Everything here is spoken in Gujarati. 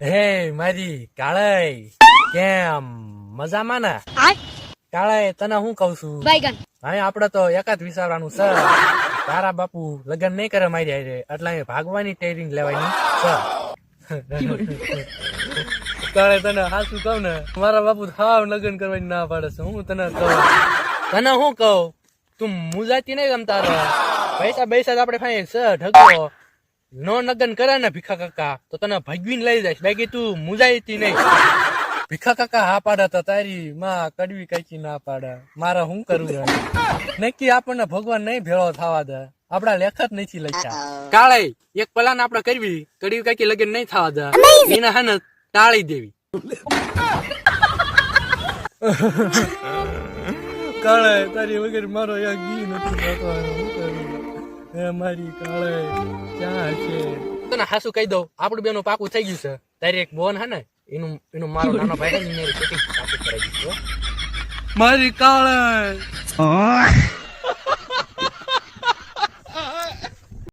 હે મારી કાળઈ કેમ મજામાં ને? કાળઈ તને હું કઉ છું, હવે આપડે તો એકાદ વિચારવાનું છે. તારા બાપુ લગ્ન નહીં કરે મારી હારે, એટલે ભાગવાની ટ્રેનિંગ લેવાની છે. કાળઈ તને હાચું કહું ને, મારા બાપુ હાવ લગ્ન કરવાની ના પાડે છે. હું તને કહું, તને હું કહું, તું મુજાતી નહીં ગમતા રે. પૈસા પૈસા આપડે ફાઈ છે ઢગલો. નો લગ્ન કરે ને ભીખા કાકા તો તને ભગવીને લઈ જાય. બાકી તું મુજાઈતી નહીં. ભીખા કાકા હા પાડે તો તારી માં કડવી કાચી ના પાડે. મારે શું કરવું? નક્કી આપણને ભગવાન નહીં ભેળો થવા દે. આપડા લેખ જ નથી લખ્યા. કાળઈ એક પ્લાન આપડે કરવી, કડવી કાકી લગ્ન નહીં થવા દે, એને હે ને ટાળી દેવી. કાળઈ તારી વગર મારો એક દી નથી થતો. હે મારી કાળઈ ક્યાં છે? તને હાસુ કહી દઉં, આપણું બેનું પાકું થઈ ગયું છે. તારી એક બોન હે ને, એનું મારો નાનો ભાઈ ને મેરી સેટિંગ પાકું કરાવી દીધું. મારી કાળઈ